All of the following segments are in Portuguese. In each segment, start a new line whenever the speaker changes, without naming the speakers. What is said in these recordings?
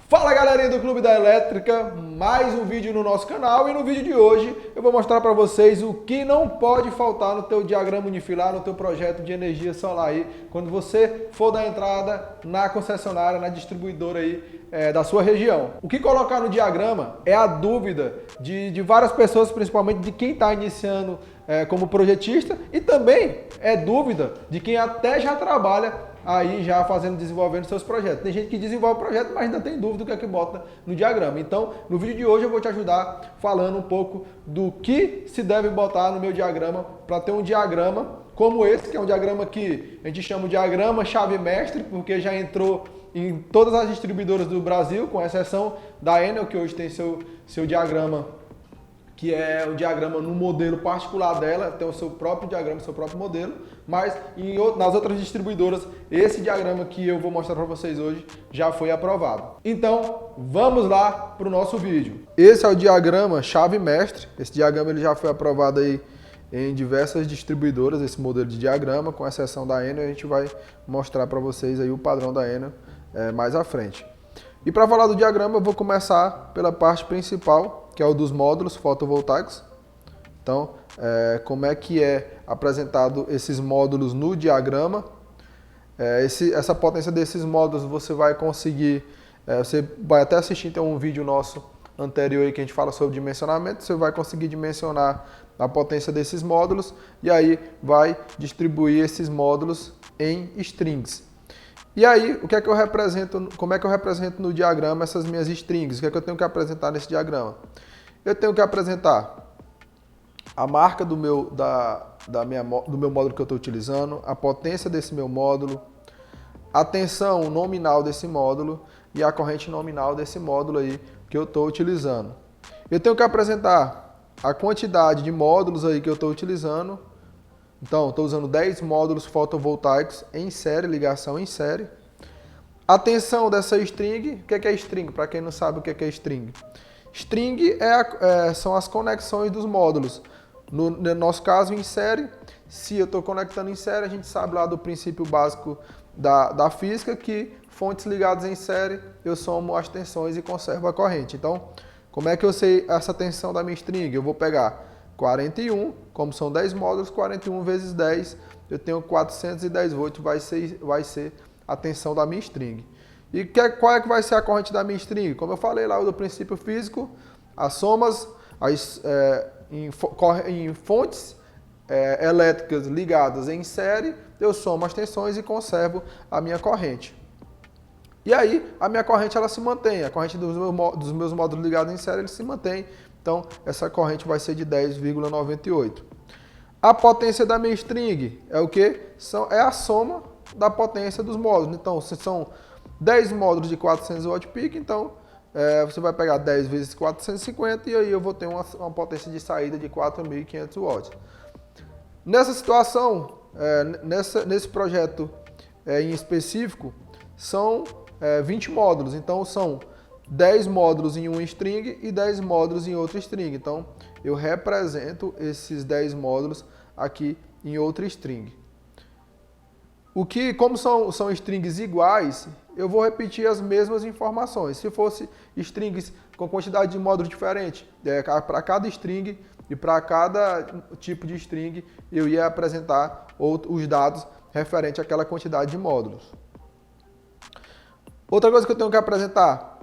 Fala galerinha do Clube da Elétrica, mais um vídeo no nosso canal e no vídeo de hoje eu vou mostrar para vocês o que não pode faltar no teu diagrama unifilar, no teu projeto de energia solar aí, quando você for dar entrada na concessionária, na distribuidora aí da sua região. O que colocar no diagrama é a dúvida de várias pessoas, principalmente de quem está iniciando como projetista e também é dúvida de quem até já trabalha aí já desenvolvendo seus projetos. Tem gente que desenvolve o projeto, mas ainda tem dúvida do que é que bota no diagrama. Então, no vídeo de hoje eu vou te ajudar falando um pouco do que se deve botar no meu diagrama para ter um diagrama como esse, que é um diagrama que a gente chama de diagrama chave mestre, porque já entrou em todas as distribuidoras do Brasil, com exceção da Enel, que hoje tem seu diagrama, que é o diagrama no modelo particular dela, tem o seu próprio diagrama, seu próprio modelo, mas nas outras distribuidoras, esse diagrama que eu vou mostrar para vocês hoje já foi aprovado. Então, vamos lá para o nosso vídeo. Esse é o diagrama chave mestre, esse diagrama ele já foi aprovado aí em diversas distribuidoras, esse modelo de diagrama, com exceção da Enel, a gente vai mostrar para vocês aí o padrão da Enel mais à frente. E para falar do diagrama, eu vou começar pela parte principal, que é o dos módulos fotovoltaicos. Então, como é que é apresentado esses módulos no diagrama. Essa potência desses módulos você vai conseguir, você vai até assistir então um vídeo nosso anterior aí que a gente fala sobre dimensionamento, você vai conseguir dimensionar a potência desses módulos e aí vai distribuir esses módulos em strings. E aí, o que é que eu represento, como é que eu represento no diagrama essas minhas strings? O que é que eu tenho que apresentar nesse diagrama? Eu tenho que apresentar a marca do meu módulo que eu estou utilizando, a potência desse meu módulo, a tensão nominal desse módulo e a corrente nominal desse módulo aí que eu estou utilizando. Eu tenho que apresentar a quantidade de módulos aí que eu estou utilizando. Então, estou usando 10 módulos fotovoltaicos em série, ligação em série. A tensão dessa string, o que é string? Para quem não sabe o que é string. String são as conexões dos módulos. No nosso caso, em série, se eu estou conectando em série, a gente sabe lá do princípio básico da física que fontes ligadas em série, eu somo as tensões e conservo a corrente. Então, como é que eu sei essa tensão da minha string? Eu vou pegar 41, como são 10 módulos, 41 vezes 10, eu tenho 410 volts, vai ser a tensão da minha string. E qual é que vai ser a corrente da minha string? Como eu falei lá do princípio físico, as somas em fontes elétricas ligadas em série, eu somo as tensões e conservo a minha corrente. E aí, a minha corrente ela se mantém, a corrente dos meus módulos ligados em série ele se mantém. Então, essa corrente vai ser de 10,98. A potência da minha string é o quê? É a soma da potência dos módulos. Então, se são 10 módulos de 400 watt-peak, então você vai pegar 10 vezes 450 e aí eu vou ter uma potência de saída de 4.500 watts. Nessa situação, nesse projeto em específico, são 20 módulos. Então, são 10 módulos em uma string e 10 módulos em outra string. Então, eu represento esses 10 módulos aqui em outra string. Como são strings iguais, eu vou repetir as mesmas informações. Se fosse strings com quantidade de módulos diferente, para cada string e para cada tipo de string, eu ia apresentar os dados referente àquela quantidade de módulos. Outra coisa que eu tenho que apresentar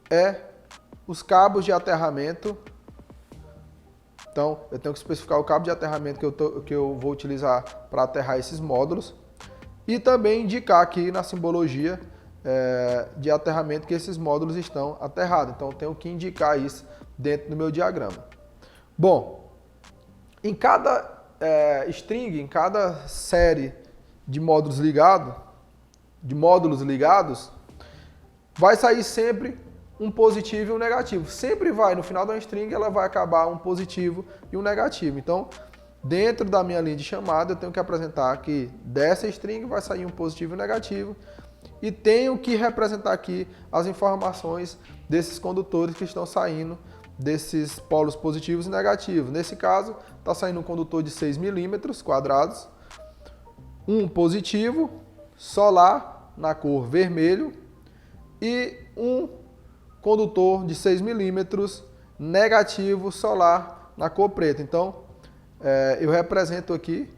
é os cabos de aterramento. Então, eu tenho que especificar o cabo de aterramento que eu vou utilizar para aterrar esses módulos. E também indicar aqui na simbologia de aterramento que esses módulos estão aterrados. Então, eu tenho que indicar isso dentro do meu diagrama. Bom, em cada string, em cada série de módulos ligados, vai sair sempre um positivo e um negativo. Sempre vai, no final da string, ela vai acabar um positivo e um negativo. Então, dentro da minha linha de chamada, eu tenho que apresentar que dessa string vai sair um positivo e um negativo. E tenho que representar aqui as informações desses condutores que estão saindo desses polos positivos e negativos. Nesse caso, está saindo um condutor de 6 milímetros quadrados, um positivo, solar, na cor vermelho, e um condutor de 6 milímetros negativo solar na cor preta. Então, eu represento aqui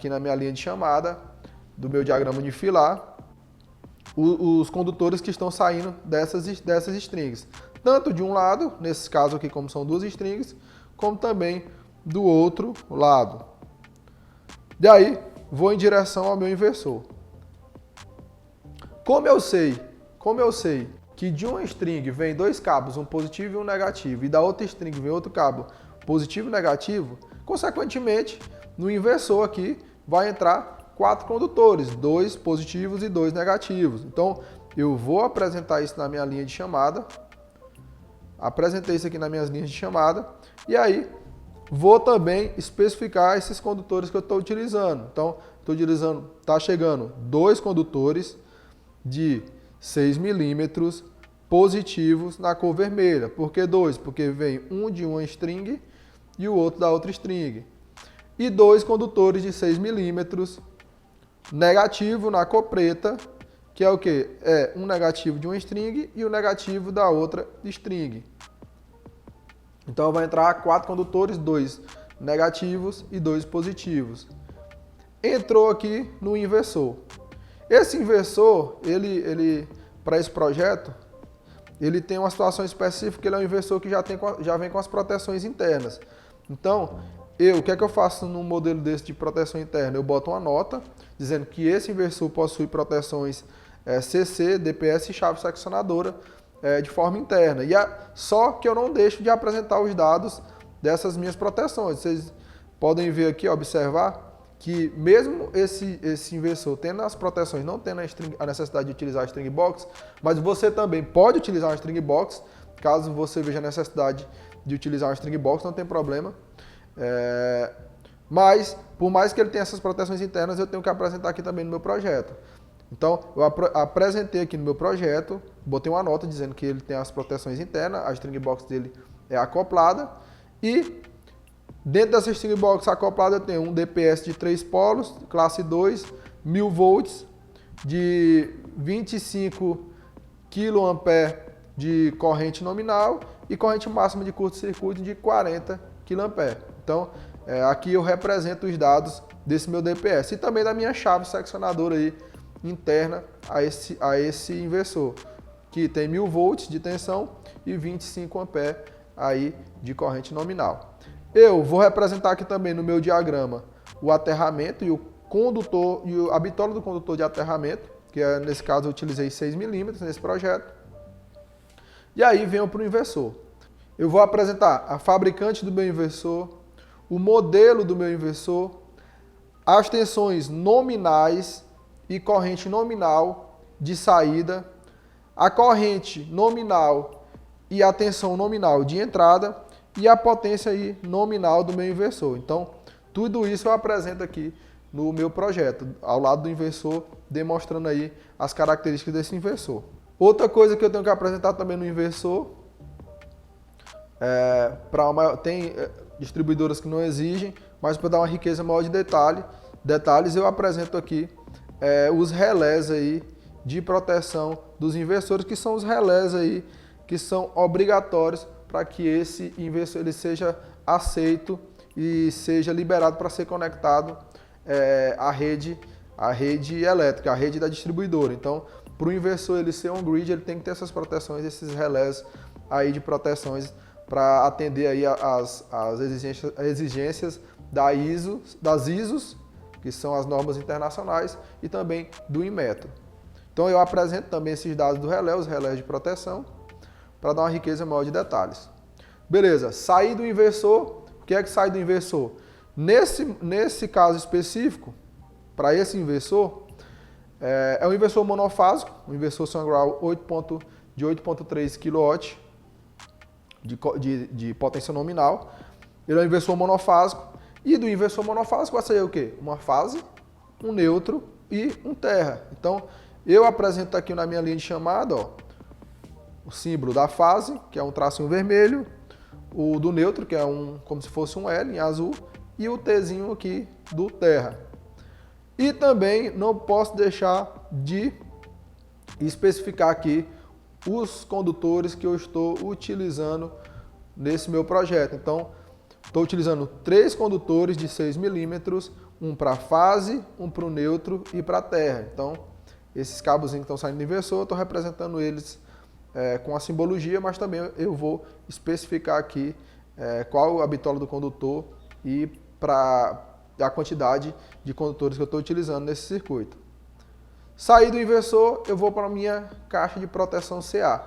na minha linha de chamada do meu diagrama unifilar, os condutores que estão saindo dessas strings. Tanto de um lado, nesse caso aqui como são duas strings, como também do outro lado. Daí, vou em direção ao meu inversor. Como eu sei que de uma string vem dois cabos, um positivo e um negativo, e da outra string vem outro cabo positivo e negativo, consequentemente, no inversor aqui vai entrar 4 condutores, 2 positivos e 2 negativos. Então, eu vou apresentar isso na minha linha de chamada. Apresentei isso aqui nas minhas linhas de chamada. E aí, vou também especificar esses condutores que eu estou utilizando. Então, está chegando 2 condutores de 6 milímetros positivos na cor vermelha. Por que 2? Porque vem um de uma string e o outro da outra string. E 2 condutores de 6 milímetros negativo na cor preta, que é o quê? É um negativo de uma string e o negativo da outra string. Então vai entrar 4 condutores, 2 negativos e 2 positivos. Entrou aqui no inversor. Esse inversor, ele para esse projeto, ele tem uma situação específica, ele é um inversor que já vem com as proteções internas. Então, o que é que eu faço num modelo desse de proteção interna? Eu boto uma nota dizendo que esse inversor possui proteções CC, DPS e chave seccionadora de forma interna. Só que eu não deixo de apresentar os dados dessas minhas proteções. Vocês podem ver aqui, observar, que mesmo esse inversor tendo as proteções, não tendo a necessidade de utilizar a string box, mas você também pode utilizar uma string box, caso você veja a necessidade de utilizar uma string box, não tem problema. Mas, por mais que ele tenha essas proteções internas, eu tenho que apresentar aqui também no meu projeto. Então, eu apresentei aqui no meu projeto, botei uma nota dizendo que ele tem as proteções internas, a string box dele é acoplada, e dentro dessa string box acoplada eu tenho um DPS de 3 polos, classe 2, 1000 volts, de 25 kA de corrente nominal e corrente máxima de curto-circuito de 40 kA. Então, aqui eu represento os dados desse meu DPS e também da minha chave seccionadora aí interna a esse inversor, que tem 1000 volts de tensão e 25 A aí de corrente nominal. Eu vou representar aqui também no meu diagrama o aterramento e o condutor e a bitola do condutor de aterramento, que nesse caso eu utilizei 6 milímetros nesse projeto. E aí venho para o inversor. Eu vou apresentar a fabricante do meu inversor, o modelo do meu inversor, as tensões nominais e corrente nominal de saída, a corrente nominal e a tensão nominal de entrada e a potência aí nominal do meu inversor. Então, tudo isso eu apresento aqui no meu projeto, ao lado do inversor, demonstrando aí as características desse inversor. Outra coisa que eu tenho que apresentar também no inversor, tem distribuidoras que não exigem, mas para dar uma riqueza maior de detalhes, eu apresento aqui os relés aí de proteção dos inversores, que são os relés aí que são obrigatórios para que esse inversor ele seja aceito e seja liberado para ser conectado à rede elétrica, à rede da distribuidora. Então, para o inversor ele ser on-grid, ele tem que ter essas proteções, esses relés aí de proteções para atender aí as exigências das ISOs, que são as normas internacionais, e também do Inmetro. Então eu apresento também esses dados do relé, os relés de proteção, para dar uma riqueza maior de detalhes. Beleza, sair do inversor, o que é que sai do inversor? Nesse caso específico, para esse inversor, é um inversor monofásico, um inversor Sungrow de 8.3 kW de potência nominal. Ele é um inversor monofásico, e do inversor monofásico vai sair o quê? Uma fase, um neutro e um terra. Então, eu apresento aqui na minha linha de chamada, ó, o símbolo da fase, que é um tracinho vermelho, o do neutro, que é como se fosse um L em azul, e o Tzinho aqui do terra. E também não posso deixar de especificar aqui os condutores que eu estou utilizando nesse meu projeto. Então, estou utilizando 3 condutores de 6 milímetros, um para fase, um para o neutro e para a terra. Então, esses cabos que estão saindo do inversor, eu estou representando eles com a simbologia, mas também eu vou especificar aqui qual a bitola do condutor e para a quantidade de condutores que eu estou utilizando nesse circuito. Saí do inversor, eu vou para a minha caixa de proteção CA.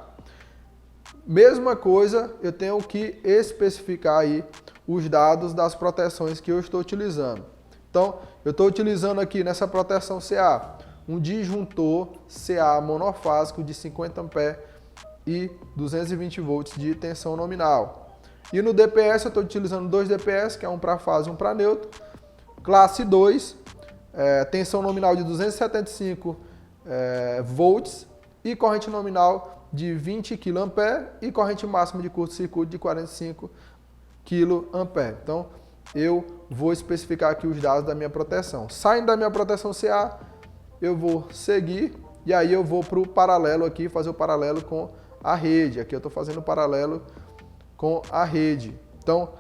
Mesma coisa, eu tenho que especificar aí os dados das proteções que eu estou utilizando. Então, eu estou utilizando aqui nessa proteção CA um disjuntor CA monofásico de 50 A e 220 volts de tensão nominal. E no DPS eu estou utilizando 2 DPS, que é um para fase e um para neutro. Classe 2, tensão nominal de 275 volts e corrente nominal de 20 kA e corrente máxima de curto-circuito de 45 kA. Então, eu vou especificar aqui os dados da minha proteção. Saindo da minha proteção CA, eu vou seguir e aí eu vou para o paralelo aqui, fazer o paralelo com a rede. Aqui eu estou fazendo o paralelo com a rede. Então,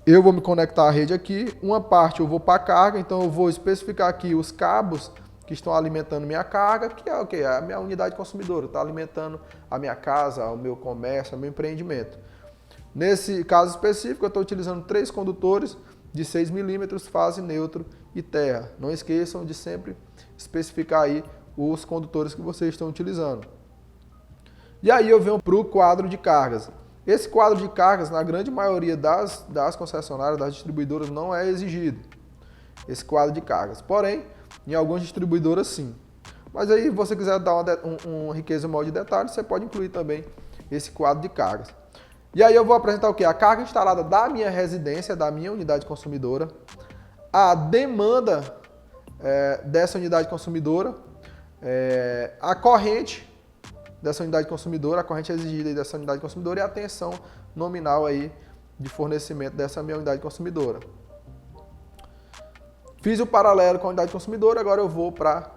eu vou me conectar à rede aqui. Uma parte eu vou para a carga, então eu vou especificar aqui os cabos que estão alimentando minha carga, que é o quê? A minha unidade consumidora, está alimentando a minha casa, o meu comércio, o meu empreendimento. Nesse caso específico, eu estou utilizando 3 condutores de 6 milímetros, fase, neutro e terra. Não esqueçam de sempre especificar aí os condutores que vocês estão utilizando. E aí eu venho para o quadro de cargas. Esse quadro de cargas, na grande maioria das concessionárias, das distribuidoras, não é exigido. Esse quadro de cargas. Porém, em algumas distribuidoras sim. Mas aí, se você quiser dar uma riqueza maior de detalhes, você pode incluir também esse quadro de cargas. E aí eu vou apresentar o quê? A carga instalada da minha residência, da minha unidade consumidora, a demanda dessa unidade consumidora, a corrente dessa unidade consumidora, a corrente exigida dessa unidade consumidora e a tensão nominal aí de fornecimento dessa minha unidade consumidora. Fiz o paralelo com a unidade consumidora, agora eu vou para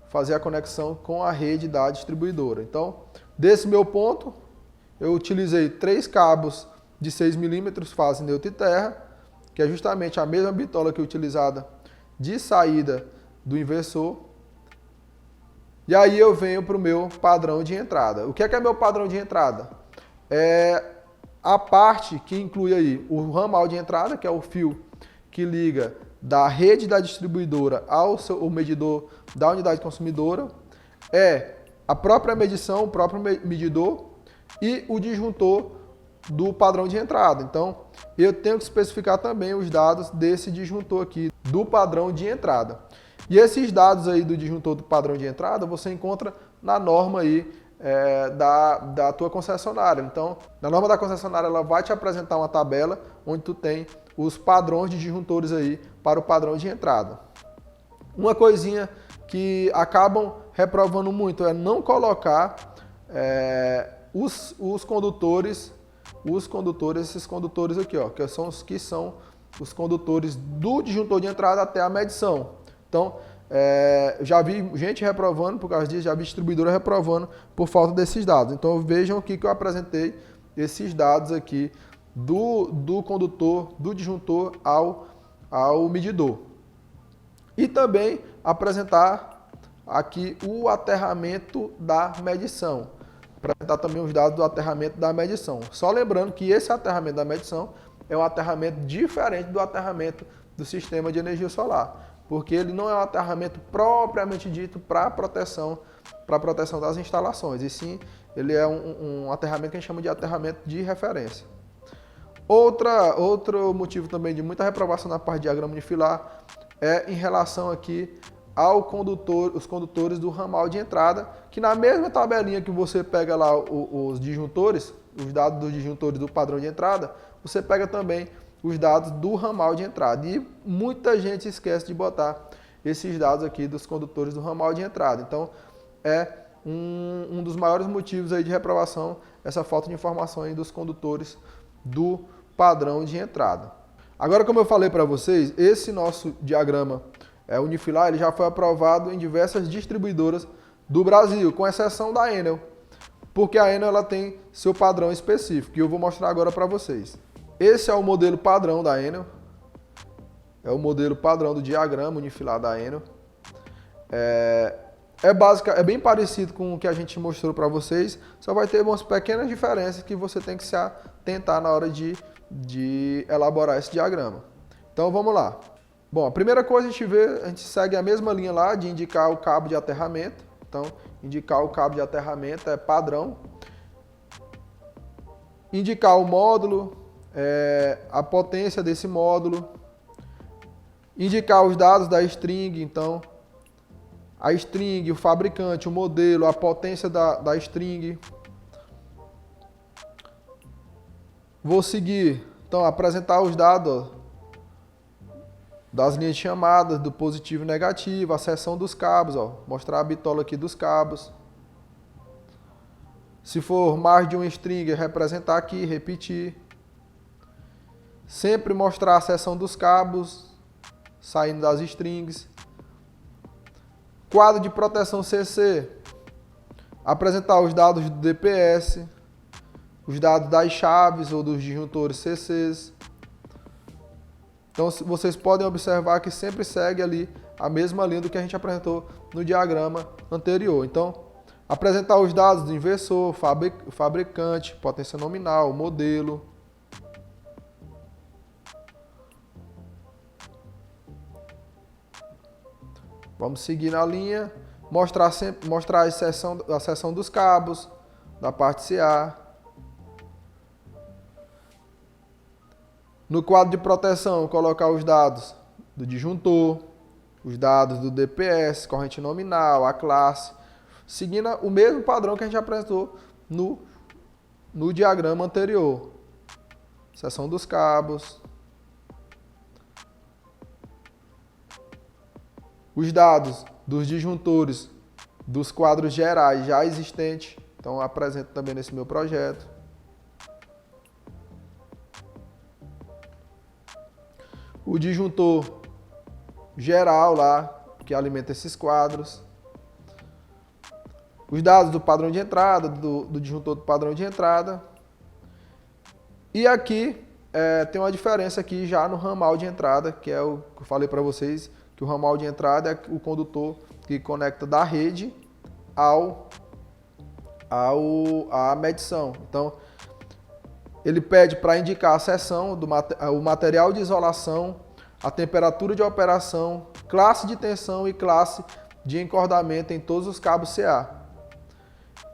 fazer a conexão com a rede da distribuidora. Então, desse meu ponto, eu utilizei 3 cabos de 6 milímetros, fase, neutro e terra, que é justamente a mesma bitola que é utilizada de saída do inversor. E aí eu venho para o meu padrão de entrada. O que é meu padrão de entrada? É a parte que inclui aí o ramal de entrada, que é o fio que liga da rede da distribuidora ao o medidor da unidade consumidora, a própria medição, o próprio medidor e o disjuntor do padrão de entrada. Então, eu tenho que especificar também os dados desse disjuntor aqui, do padrão de entrada. E esses dados aí do disjuntor do padrão de entrada, você encontra na norma aí da tua concessionária. Então, na norma da concessionária, ela vai te apresentar uma tabela onde tu tem os padrões de disjuntores aí para o padrão de entrada. Uma coisinha que acabam reprovando muito é não colocar os condutores, esses condutores aqui, ó, que são os condutores do disjuntor de entrada até a medição. Então, já vi gente reprovando por causa disso, já vi distribuidora reprovando por falta desses dados. Então, vejam aqui que eu apresentei esses dados aqui do condutor, do disjuntor ao medidor. E também apresentar aqui o aterramento da medição. Apresentar também os dados do aterramento da medição. Só lembrando que esse aterramento da medição é um aterramento diferente do aterramento do sistema de energia solar, porque ele não é um aterramento propriamente dito para a proteção das instalações, e sim ele é um aterramento que a gente chama de aterramento de referência. Outro motivo também de muita reprovação na parte de diagrama unifilar é em relação aqui os condutores do ramal de entrada, que na mesma tabelinha que você pega lá os disjuntores, os dados dos disjuntores do padrão de entrada, você pega também os dados do ramal de entrada. E muita gente esquece de botar esses dados aqui dos condutores do ramal de entrada. Então, é um dos maiores motivos aí de reprovação, essa falta de informação aí dos condutores do padrão de entrada. Agora, como eu falei para vocês, esse nosso diagrama unifilar ele já foi aprovado em diversas distribuidoras do Brasil, com exceção da Enel. porque a Enel ela tem seu padrão específico, e eu vou mostrar agora para vocês. Esse é o modelo padrão da Enel, é o modelo padrão do diagrama unifilar da Enel. É bem parecido com o que a gente mostrou para vocês, só vai ter umas pequenas diferenças que você tem que se atentar na hora de elaborar esse diagrama. Então vamos lá. Bom, a primeira coisa a gente segue a mesma linha lá de indicar o cabo de aterramento. Então, indicar o cabo de aterramento é padrão. Indicar o módulo, a potência desse módulo. Indicar os dados da string, então a string, o fabricante, o modelo, a potência da string. Vou seguir, então, apresentar os dados das linhas de chamadas, do positivo e negativo, a seção dos cabos, mostrar a bitola aqui dos cabos. Se for mais de um string, representar aqui, repetir. Sempre mostrar a seção dos cabos, saindo das strings. Quadro de proteção CC, apresentar os dados do DPS, os dados das chaves ou dos disjuntores CCs. Então vocês podem observar que sempre segue ali a mesma linha do que a gente apresentou no diagrama anterior. Então, apresentar os dados do inversor, fabricante, potência nominal, modelo. Vamos seguir na linha, mostrar a seção dos cabos, da parte CA. No quadro de proteção, colocar os dados do disjuntor, os dados do DPS, corrente nominal, a classe, seguindo o mesmo padrão que a gente apresentou no diagrama anterior. Seção dos cabos. Os dados dos disjuntores dos quadros gerais já existentes, então apresento também nesse meu projeto. O disjuntor geral lá, que alimenta esses quadros. Os dados do padrão de entrada, do disjuntor do padrão de entrada. E aqui tem uma diferença aqui já no ramal de entrada, que é o que eu falei para vocês, que o ramal de entrada é o condutor que conecta da rede à medição. Então, ele pede para indicar a seção, o material de isolação, a temperatura de operação, classe de tensão e classe de encordamento em todos os cabos CA.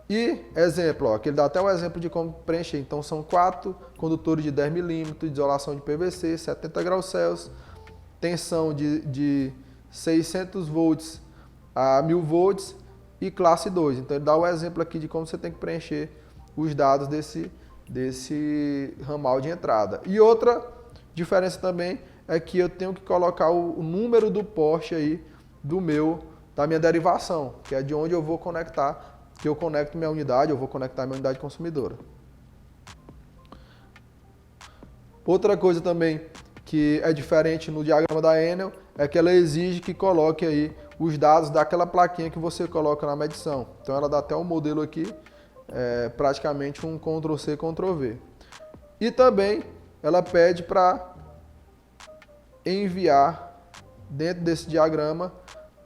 E, exemplo, aqui ele dá até o exemplo de como preencher. Então, são 4 condutores de 10 milímetros, de isolação de PVC, 70 graus Celsius, tensão de 600 volts a 1000 volts e classe 2. Então, ele dá o exemplo aqui de como você tem que preencher os dados desse ramal de entrada. E outra diferença também é que eu tenho que colocar o número do poste aí da minha derivação, que é de onde eu vou conectar, que eu conecto minha unidade, eu vou conectar minha unidade consumidora. Outra coisa também que é diferente no diagrama da Enel é que ela exige que coloque aí os dados daquela plaquinha que você coloca na medição. Então ela dá até um modelo aqui, praticamente um Ctrl+C, Ctrl+V. E também ela pede para enviar dentro desse diagrama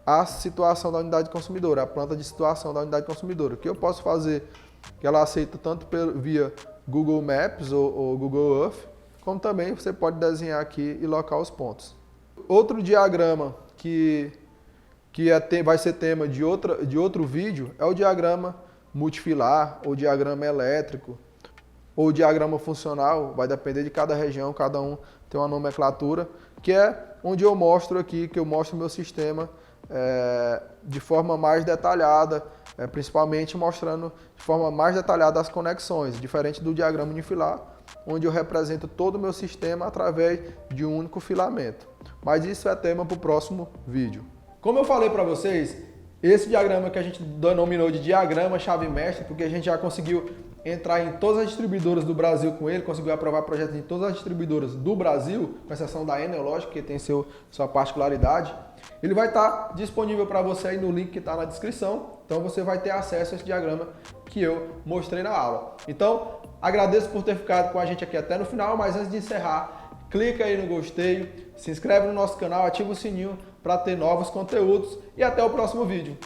a situação da unidade consumidora, a planta de situação da unidade consumidora. O que eu posso fazer, que ela aceita tanto via Google Maps ou Google Earth, como também você pode desenhar aqui e locar os pontos. Outro diagrama que vai ser tema de outro vídeo é o diagrama multifilar, ou diagrama elétrico, ou diagrama funcional, vai depender de cada região, cada um tem uma nomenclatura, que é onde eu mostro aqui, que eu mostro o meu sistema de forma mais detalhada, principalmente mostrando de forma mais detalhada as conexões, diferente do diagrama unifilar, onde eu represento todo o meu sistema através de um único filamento. Mas isso é tema para o próximo vídeo. Como eu falei para vocês, esse diagrama que a gente denominou de diagrama chave mestre, porque a gente já conseguiu entrar em todas as distribuidoras do Brasil com ele, conseguiu aprovar projetos em todas as distribuidoras do Brasil, com exceção da Enel, lógico, que tem sua particularidade. Ele vai estar disponível para você aí no link que está na descrição, então você vai ter acesso a esse diagrama que eu mostrei na aula. Então, agradeço por ter ficado com a gente aqui até no final, mas antes de encerrar, clica aí no gostei, se inscreve no nosso canal, ativa o sininho para ter novos conteúdos e até o próximo vídeo.